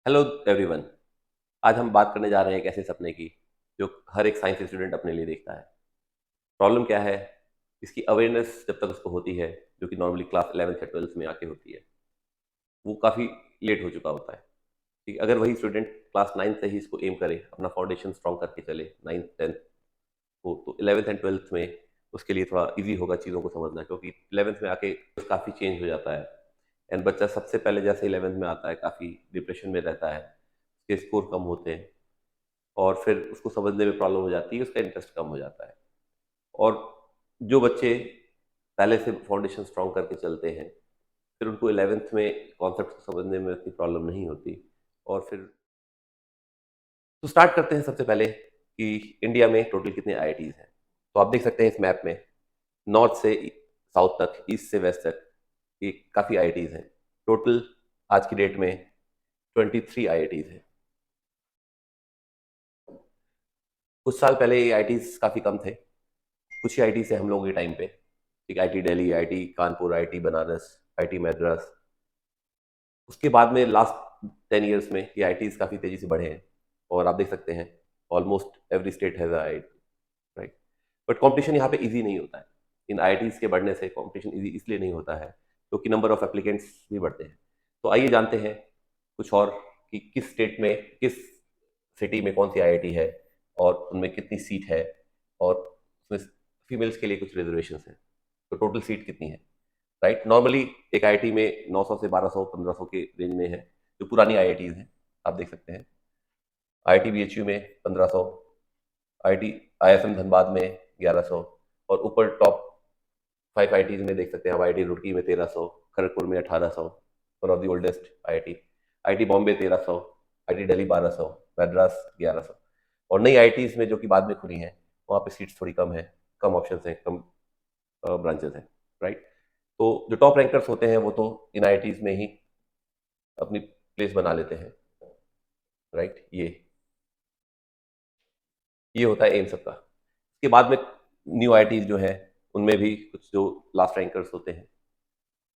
Hello everyone. आज हम बात करने जा रहे हैं एक ऐसे सपने की जो हर एक साइंस स्टूडेंट अपने लिए देखता है। प्रॉब्लम क्या है? इसकी अवेयरनेस जब तक उसको होती है, जो कि नॉर्मली क्लास 11th या 12th में आके होती है, वो काफ़ी लेट हो चुका होता है। ठीक है, अगर वही स्टूडेंट क्लास 9 से ही इसको एम करे, अपना फाउंडेशन स्ट्रॉन्ग करके चले 9th 10th को, तो 11th एंड 12th में उसके लिए थोड़ा इजी होगा चीज़ों को समझना, क्योंकि 11th में आके काफ़ी चेंज हो जाता है। एंड बच्चा सबसे पहले जैसे 11th में आता है काफ़ी डिप्रेशन में रहता है, उसके स्कोर कम होते हैं और फिर उसको समझने में प्रॉब्लम हो जाती है, उसका इंटरेस्ट कम हो जाता है। और जो बच्चे पहले से फाउंडेशन स्ट्रॉन्ग करके चलते हैं, फिर उनको 11th में कॉन्सेप्ट को समझने में इतनी प्रॉब्लम नहीं होती। और फिर तो स्टार्ट करते हैं सबसे पहले कि इंडिया में टोटल कितने आईआईटीज हैं। तो आप देख सकते हैं इस मैप में, नॉर्थ से साउथ तक, ईस्ट से वेस्ट तक ये काफ़ी आईआईटीज हैं। टोटल आज की डेट में 23 आईआईटीज हैं। कुछ साल पहले ये आईआईटीज काफ़ी कम थे, कुछ ही आईआईटी से हम लोगों के टाइम पे, एक IIT Delhi, IIT Kanpur, IIT Banaras, IIT Madras. उसके बाद में लास्ट 10 ईयर्स में ये आईआईटीज काफ़ी तेज़ी से बढ़े हैं और आप देख सकते हैं almost every state has IIT, right. But competition यहाँ पे इजी नहीं होता है। इन आईआईटीज के बढ़ने से कंपटीशन इजी इसलिए नहीं होता है क्योंकि नंबर ऑफ एप्लीकेंट्स भी बढ़ते हैं। तो आइए जानते हैं कुछ और कि किस स्टेट में, किस सिटी में कौन सी आईआईटी है और उनमें कितनी सीट है, और उसमें फीमेल्स के लिए कुछ रिजर्वेशन हैं। तो टोटल सीट कितनी है, राइट। नॉर्मली एक आईआईटी में 900 से 1200 1500 के रेंज में है, जो पुरानी आईआईटीज हैं। आप देख सकते हैं आईआईटी बीएचयू में 1500, आईआईटी आईएसएम धनबाद में 1100, और ऊपर टॉप 5 आईआईटीज में देख सकते हैं आप, आईआईटी रुड़की में 1300, खड़गपुर में 1800, one of the oldest IIT, IIT Bombay 1300, IIT Delhi 1200, Madras 1100। और नई आईआईटीज में जो कि बाद में खुली हैं, वहाँ पे सीट्स थोड़ी कम है, कम ऑप्शन हैं, कम ब्रांचेस हैं, राइट। तो जो टॉप रैंकर्स होते हैं वो तो इन आईआईटीज में ही अपनी प्लेस बना लेते हैं, राइट। ये होता है एम सबका। इसके बाद में न्यू आईआईटीज जो है, उनमें भी कुछ जो लास्ट रैंकर्स होते हैं,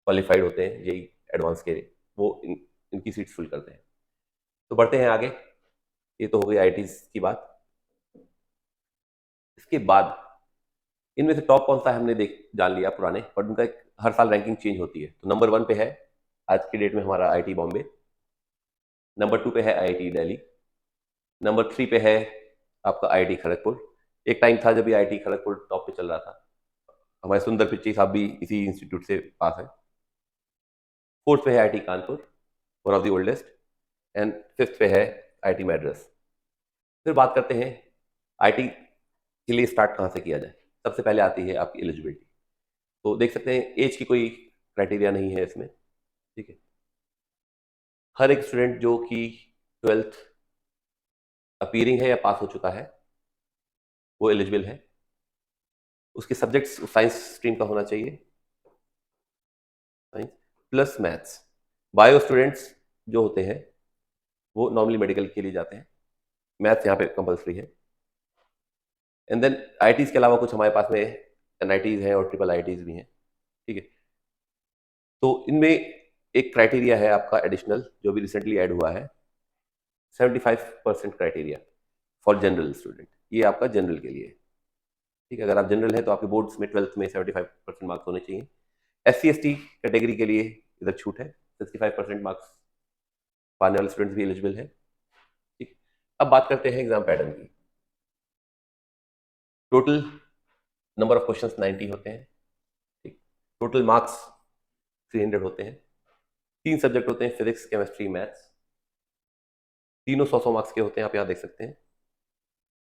क्वालिफाइड होते हैं जेई एडवांस के, वो इनकी सीट्स फिल करते हैं। तो बढ़ते हैं आगे। ये तो हो गई आईआईटीज की बात। इसके बाद इनमें से टॉप कौन सा है हमने देख जान लिया पुराने, पर उनका एक हर साल रैंकिंग चेंज होती है। तो नंबर 1 पे है आज की डेट में हमारा आईआईटी बॉम्बे, नंबर 2 पे है आईआईटी दिल्ली, नंबर 3 पे है आपका आईआईटी खड़गपुर। एक टाइम था जब ये आईआईटी खड़गपुर टॉप पे चल रहा था, हमारे सुंदर पिच्ची साहब भी इसी इंस्टीट्यूट से पास है। फोर्थ पे है IIT Kanpur, one of the oldest, and fifth पे है आईआईटी मद्रास। फिर बात करते हैं आईआईटी के लिए स्टार्ट कहाँ से किया जाए। सबसे पहले आती है आपकी एलिजिबिलिटी। तो देख सकते हैं एज की कोई क्राइटेरिया नहीं है इसमें, ठीक है। हर एक स्टूडेंट जो कि 12th अपीयरिंग है या पास हो चुका है, वो एलिजिबल है। उसके सब्जेक्ट्स साइंस स्ट्रीम का होना चाहिए, science plus maths. Bio students जो होते हैं वो नॉर्मली मेडिकल के लिए जाते हैं, मैथ्स यहाँ पे कंपलसरी है। एंड देन आईआईटीज के अलावा कुछ हमारे पास में एनआईटीज हैं और ट्रिपल आईआईटीज भी हैं, ठीक है। तो इनमें एक क्राइटेरिया है आपका एडिशनल, जो भी रिसेंटली ऐड हुआ है, 75% क्राइटेरिया फॉर जनरल स्टूडेंट। ये आपका जनरल के लिए है, ठीक है। अगर आप जनरल हैं तो आपके बोर्ड्स में 12th में 75% मार्क्स होने चाहिए। SC ST कैटेगरी के लिए इधर छूट है, 65% मार्क्स पाने वाले स्टूडेंट्स भी एलिजिबल है, ठीक। अब बात करते हैं एग्जाम पैटर्न की। टोटल नंबर ऑफ क्वेश्चंस 90 होते हैं, ठीक। टोटल मार्क्स 300 होते हैं। 3 सब्जेक्ट होते हैं, फिजिक्स, केमिस्ट्री, मैथ्स। तीनों 100 मार्क्स के होते हैं, आप यहाँ देख सकते हैं।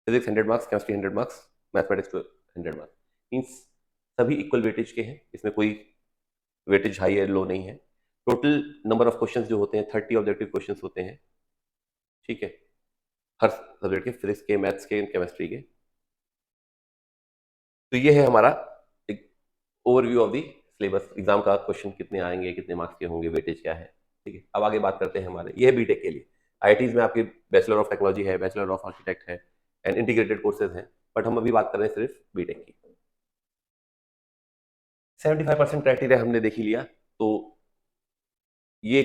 Physics 100 marks, chemistry 100 marks, mathematics 100 marks. इन सभी इक्वल वेटेज के हैं, इसमें कोई वेटेज हाई या लो नहीं है। टोटल नंबर ऑफ क्वेश्चंस जो होते हैं 30 ऑब्जेक्टिव क्वेश्चंस होते हैं, ठीक है, हर सब्जेक्ट के, फिजिक्स के, मैथ्स के, केमिस्ट्री के। तो ये है हमारा एक overview of the syllabus. Exam का क्वेश्चन कितने आएंगे, कितने मार्क्स के होंगे, वेटेज क्या है, ठीक है। अब आगे बात करते हैं हमारे, ये है बीटेक के लिए। आईआईटीज में आपकी बैचलर ऑफ टेक्नोलॉजी है, बैचलर ऑफ आर्किटेक्ट है, एंड इंटीग्रेटेड कोर्सेज हैं। बट हम अभी बात कर रहे हैं सिर्फ बीटेक की। 75% क्राइटेरिया हमने देख ही लिया। तो ये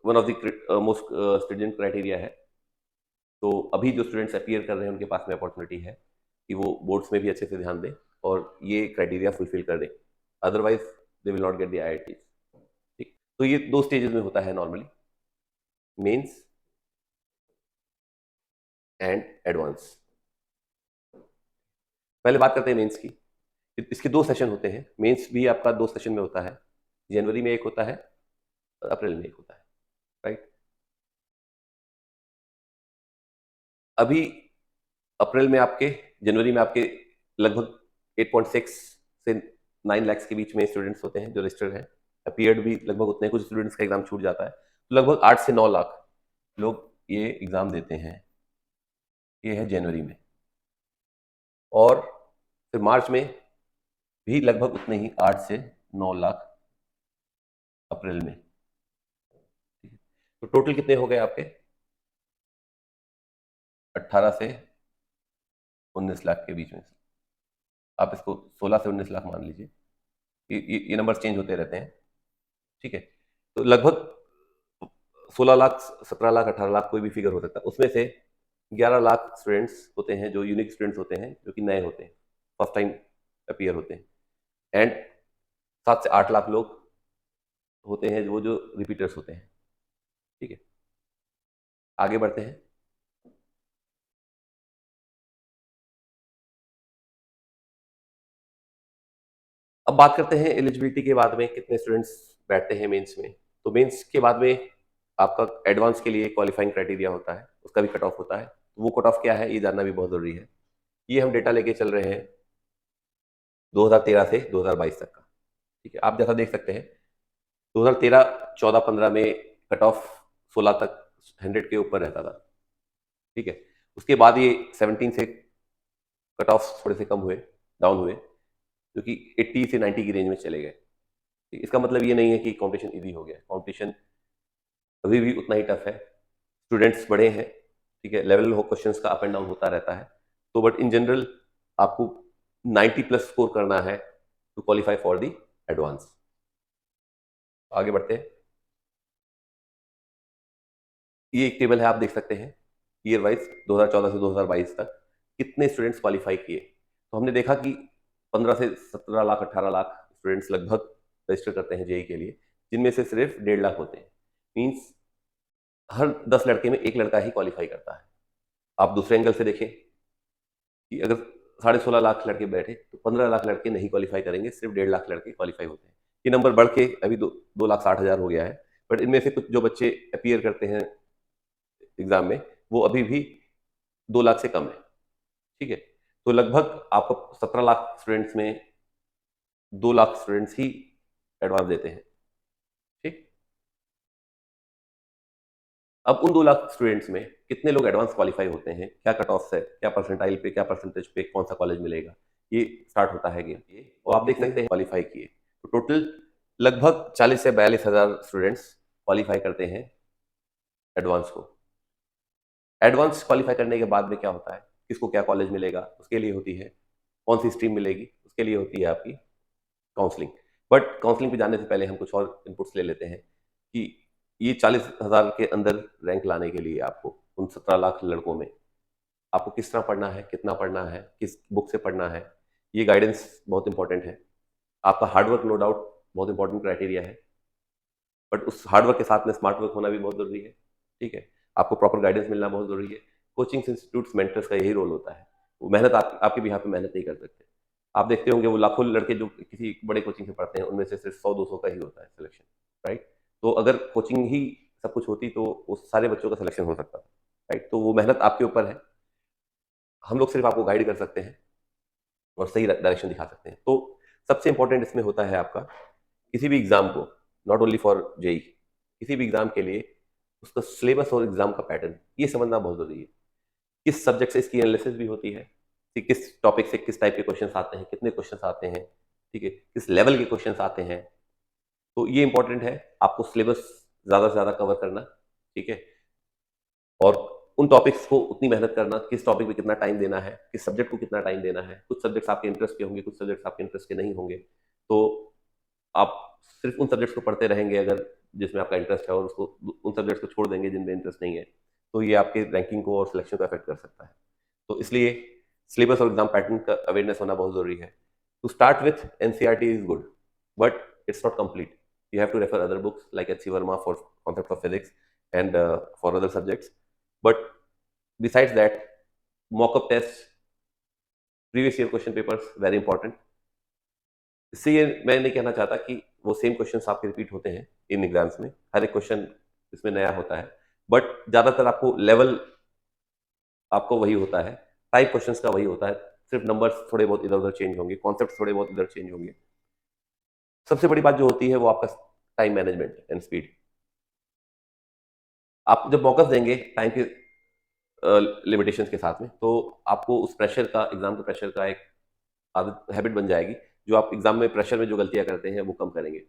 one of the most student criteria है। तो अभी जो स्टूडेंट्स अपीयर कर रहे हैं उनके पास में अपॉर्चुनिटी है कि वो बोर्ड्स में भी अच्छे से ध्यान दें और ये क्राइटेरिया फुलफिल कर दें, otherwise they will not get the IIT। ठीक, तो ये 2 स्टेजेस में होता है नॉर्मली, मेंस एंड एडवांस। पहले बात करते हैं मेंस की। इसके 2 सेशन होते हैं। मेंस भी आपका 2 सेशन में होता है, जनवरी में एक होता है और अप्रैल में एक होता है, राइट। अभी अप्रैल में आपके, जनवरी में आपके लगभग 8.6 से 9 लाख के बीच में स्टूडेंट्स होते हैं जो रजिस्टर्ड हैं। अपीयर्ड भी लगभग उतने, कुछ स्टूडेंट्स का एग्जाम छूट जाता है, तो लगभग 8 से 9 लाख लोग ये एग्जाम देते हैं। ये है जनवरी में। और फिर मार्च में भी लगभग उतने ही, 8 से 9 लाख अप्रैल में। तो टोटल कितने हो गए आपके? 18 से 19 लाख के बीच में। आप इसको 16 से 19 लाख मान लीजिए। ये नंबर चेंज होते रहते हैं, ठीक है। तो लगभग 16 लाख, 17 लाख, 18 लाख, कोई भी फिगर हो सकता है। उसमें से 11 लाख स्टूडेंट्स होते हैं जो यूनिक स्टूडेंट्स होते हैं, जो कि नए होते हैं, फर्स्ट टाइम अपीयर होते हैं। एंड 7 से 8 लाख लोग होते हैं वो जो रिपीटर्स होते हैं, ठीक है। आगे बढ़ते हैं। अब बात करते हैं एलिजिबिलिटी के बाद में कितने स्टूडेंट्स बैठते हैं मेंस में। तो मेंस के बाद में आपका एडवांस के लिए क्वालिफाइंग क्राइटेरिया होता है, उसका भी कट ऑफ होता है। तो वो कट ऑफ क्या है ये जानना भी बहुत जरूरी है। ये हम डेटा लेके चल रहे हैं 2013 से 2022 तक का, ठीक है। आप जैसा देख सकते हैं 2013, 14, 15 में कट ऑफ 16 तक 100 के ऊपर रहता था, ठीक है। उसके बाद ये 17 से कट ऑफ थोड़े से कम हुए, डाउन हुए, जो कि 80 से 90 की रेंज में चले गए। इसका मतलब ये नहीं है कि कंपटीशन इजी हो गया, कंपटीशन अभी भी उतना ही टफ है, स्टूडेंट्स बड़े हैं, ठीक है। लेवल ऑफ क्वेश्चंस का अप एंड डाउन होता रहता है। तो बट इन जनरल आपको 90 प्लस स्कोर करना है to qualify for the advance. आगे बढ़ते हैं। ये एक टेबल है, आप देख सकते हैं ईयर वाइज 2014 से 2022 तक कितने स्टूडेंट्स क्वालिफाई किए। तो हमने देखा कि 15 से 17 लाख, 18 लाख स्टूडेंट्स लगभग रजिस्टर करते हैं जेई के लिए, जिनमें से सिर्फ 1.5 लाख होते हैं। मीन्स हर 10 लड़के में एक लड़का ही क्वालिफाई करता है। आप दूसरे एंगल से देखें कि अगर 16.5 लाख लड़के बैठे तो 15 लाख लड़के नहीं क्वालिफाई करेंगे, सिर्फ 1.5 लाख लड़के क्वालिफाई होते हैं। ये नंबर बढ़ के अभी 2,60,000 हो गया है। बट इनमें से कुछ जो बच्चे अपीयर करते हैं एग्जाम में, वो अभी भी 2 लाख से कम है, ठीक है। तो लगभग आपको 17 लाख स्टूडेंट्स में 2 लाख स्टूडेंट्स ही एडवांस देते हैं, ठीक। अब उन 2 लाख स्टूडेंट्स में कितने लोग एडवांस क्वालिफाई होते हैं, क्या कट ऑफ है, क्या परसेंटाइल पे, क्या परसेंटेज पे कौन सा कॉलेज मिलेगा, ये स्टार्ट होता है गेम। ये और आप देख सकते हैं क्वालिफाई किए तो टोटल लगभग 40 से 42 हज़ार स्टूडेंट्स क्वालिफाई करते हैं एडवांस को। एडवांस क्वालिफाई करने के बाद में क्या होता है, किसको क्या कॉलेज मिलेगा, उसके लिए होती है कौन सी स्ट्रीम मिलेगी, उसके लिए होती है आपकी काउंसलिंग। बट काउंसलिंग पे जाने से पहले हम कुछ और इनपुट्स ले लेते हैं कि ये 40,000 के अंदर रैंक लाने के लिए आपको उन 17 लाख लड़कों में आपको किस तरह पढ़ना है, कितना पढ़ना है, किस बुक से पढ़ना है, ये गाइडेंस बहुत इंपॉर्टेंट है। आपका हार्डवर्क नो डाउट बहुत इंपॉर्टेंट क्राइटेरिया है, बट उस हार्डवर्क के साथ में स्मार्ट वर्क होना भी बहुत जरूरी है, ठीक है। आपको प्रॉपर गाइडेंस मिलना बहुत जरूरी है। कोचिंग इंस्टीट्यूट्स, मेंटर्स का यही रोल होता है। वो मेहनत आपके भी यहाँ पे मेहनत नहीं कर सकते। आप देखते होंगे वो लाखों लड़के जो किसी बड़े कोचिंग से पढ़ते हैं, उनमें से सिर्फ 100-200 का ही होता है सिलेक्शन, राइट। तो अगर कोचिंग ही सब कुछ होती तो उस सारे बच्चों का सिलेक्शन हो सकता था, राइट। तो वो मेहनत आपके ऊपर है, हम लोग सिर्फ आपको गाइड कर सकते हैं और सही डायरेक्शन दिखा सकते हैं। तो सबसे इंपॉर्टेंट इसमें होता है आपका किसी भी एग्जाम को, नॉट ओनली फॉर जेई, किसी भी एग्जाम के लिए उसका सिलेबस और एग्जाम का पैटर्न ये समझना बहुत जरूरी है। किस सब्जेक्ट से इसकी एनालिसिस भी होती है कि किस टॉपिक से किस टाइप के क्वेश्चंस आते हैं, कितने क्वेश्चंस आते हैं, ठीक है, किस लेवल के क्वेश्चंस आते हैं। तो ये इंपॉर्टेंट है आपको सिलेबस ज्यादा से ज्यादा कवर करना, ठीक है। और उन टॉपिक्स को उतनी मेहनत करना, किस टॉपिक पे कितना टाइम देना है, किस सब्जेक्ट को कितना टाइम देना है। कुछ सब्जेक्ट्स आपके इंटरेस्ट के होंगे, कुछ सब्जेक्ट्स आपके इंटरेस्ट के नहीं होंगे। तो आप सिर्फ उन सब्जेक्ट्स को पढ़ते रहेंगे अगर जिसमें आपका इंटरेस्ट है और उसको उन सब्जेक्ट्स को छोड़ देंगे जिनमें इंटरेस्ट नहीं है, तो ये आपके रैंकिंग को और सिलेक्शन को अफेक्ट कर सकता है। तो इसलिए सिलेबस और एग्जाम पैटर्न का अवेयरनेस होना बहुत जरूरी है। To start with NCERT is good, but it's not complete. You have to refer other books like H.C. Verma for concepts of physics and for other subjects. But besides that, mock-up tests, previous year question papers, very important. इससे ये मैं नहीं कहना चाहता कि वो same questions आपके repeat होते हैं इन एग्जाम्स में, हर एक क्वेश्चन इसमें नया होता है, बट ज्यादातर आपको लेवल आपको वही होता है, टाइप क्वेश्चंस का वही होता है, सिर्फ नंबर्स थोड़े बहुत इधर उधर चेंज होंगे, कॉन्सेप्ट थोड़े बहुत इधर चेंज होंगे। सबसे बड़ी बात जो होती है वो आपका टाइम मैनेजमेंट एंड स्पीड। आप जब मौका देंगे टाइम के लिमिटेशंस के साथ में, तो आपको उस प्रेशर का, एग्जाम के प्रेशर का एक आदत हैबिट बन जाएगी, जो आप एग्जाम में प्रेशर में जो गलतियां करते हैं वो कम करेंगे।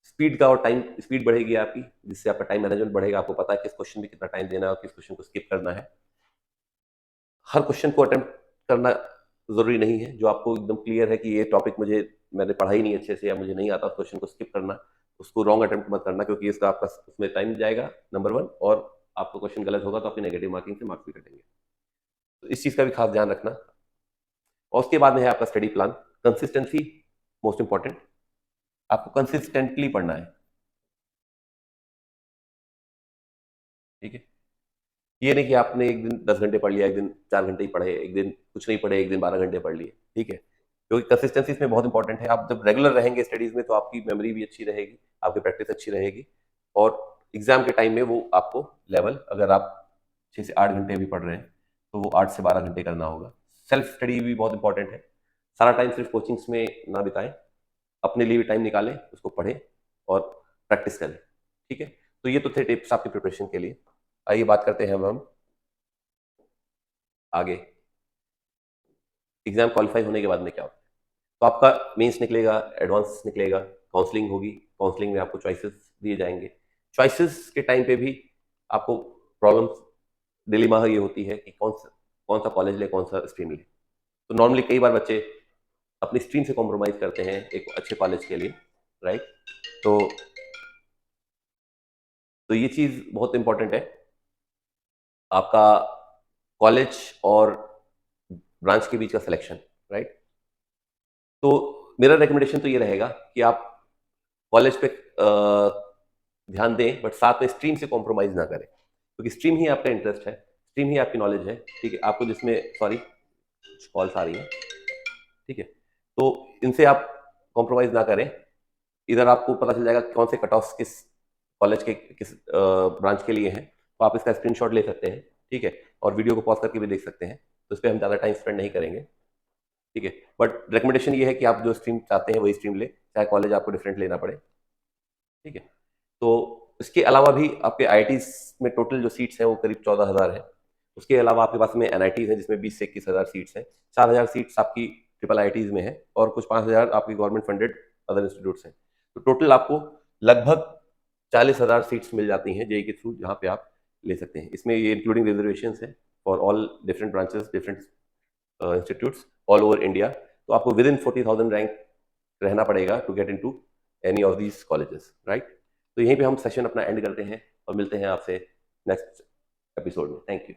स्पीड का और टाइम स्पीड बढ़ेगी आपकी, जिससे आपका टाइम मैनेजमेंट बढ़ेगा, आपको पता है किस क्वेश्चन में कितना टाइम देना है और किस क्वेश्चन को स्किप करना है। हर क्वेश्चन को अटेम्प्ट करना जरूरी नहीं है। जो आपको एकदम क्लियर है कि ये टॉपिक मैंने पढ़ा ही नहीं अच्छे से या मुझे नहीं आता, उस क्वेश्चन को स्किप करना, उसको रॉन्ग अटेम्प्ट मत करना, क्योंकि इसका आपका उसमें टाइम जाएगा नंबर 1, और आपका क्वेश्चन गलत होगा तो आपकी नेगेटिव मार्किंग से मार्क्स भी कटेंगे। तो इस चीज का भी खास ध्यान रखना। और उसके बाद में है आपका study plan. Consistency most important, आपको कंसिस्टेंटली पढ़ना है, ठीक है। ये नहीं कि आपने एक दिन 10 घंटे पढ़ लिया, एक दिन 4 घंटे ही पढ़े, एक दिन कुछ नहीं पढ़े, एक दिन 12 घंटे पढ़ लिए, ठीक है। क्योंकि कंसिस्टेंसी इसमें बहुत इंपॉर्टेंट है। आप जब रेगुलर रहेंगे स्टडीज में तो आपकी मेमोरी भी अच्छी रहेगी, आपकी प्रैक्टिस अच्छी रहेगी, और एग्जाम के टाइम में वो आपको लेवल, अगर आप 6 से 8 घंटे भी पढ़ रहे हैं तो वो 8 से 12 घंटे करना होगा। सेल्फ स्टडी भी बहुत इंपॉर्टेंट है। सारा टाइम सिर्फ कोचिंग्स में ना बिताएं, अपने लिए भी टाइम निकालें, उसको पढ़ें और प्रैक्टिस करें, ठीक है। तो ये तो थे टिप्स आपकी प्रिपरेशन के लिए। आइए बात करते हैं अब हम आगे, एग्जाम क्वालिफाई होने के बाद में क्या होता है। तो आपका मेंस निकलेगा, एडवांस निकलेगा, काउंसलिंग होगी, काउंसलिंग में आपको चॉइसेस दिए जाएंगे। चॉइसेस के टाइम पे भी आपको प्रॉब्लम्स, डिलेमा ये होती है कि कौन सा कॉलेज ले, कौन सा स्ट्रीम ले। तो नॉर्मली कई बार बच्चे अपनी स्ट्रीम से कॉम्प्रोमाइज करते हैं एक अच्छे कॉलेज के लिए, राइट। तो तो ये चीज बहुत इंपॉर्टेंट है। आपका कॉलेज और ब्रांच के बीच का सिलेक्शन, राइट। तो मेरा रिकमेंडेशन तो ये रहेगा कि आप कॉलेज पे ध्यान दें, बट साथ में स्ट्रीम से कॉम्प्रोमाइज ना करें, क्योंकि स्ट्रीम ही आपका इंटरेस्ट है, स्ट्रीम ही आपकी नॉलेज है, ठीक है। आपको जिसमें, सॉरी कॉल्स आ रही है, ठीक है। तो इनसे आप कॉम्प्रोमाइज ना करें। इधर आपको पता चल जाएगा कौन से कट ऑफ किस कॉलेज के किस ब्रांच के लिए हैं, तो आप इसका स्क्रीनशॉट ले सकते हैं, ठीक है, और वीडियो को पॉज करके भी देख सकते हैं। तो इस पर हम ज़्यादा टाइम स्पेंड नहीं करेंगे, ठीक है। बट रिकमेंडेशन ये है कि आप जो स्ट्रीम चाहते हैं वही स्ट्रीम ले, चाहे कॉलेज आपको डिफरेंट लेना पड़े, ठीक है। तो इसके अलावा भी आपके आईआईटीज में टोटल जो सीट्स हैं वो करीब 14,000 है। उसके अलावा आपके पास में एनआईटीज हैं जिसमें 20 से 21,000 सीट्स हैं। 4,000 सीट्स आपकी ट्रिपल आईआईटीज में है, और कुछ 5,000 आपकी गवर्नमेंट फंडेड अदर इंस्टीट्यूट्स हैं। तो टोटल आपको लगभग 40,000 सीट्स मिल जाती हैं जेई के थ्रू, जहाँ पे आप ले सकते हैं। इसमें ये इंक्लूडिंग रिजर्वेशन है for all different branches, different institutes all over India. तो आपको विद इन 40,000 रैंक रहना पड़ेगा to get into any of these colleges, right. तो यहीं पे हम सेशन अपना एंड करते हैं और मिलते हैं आपसे नेक्स्ट एपिसोड में। Thank you.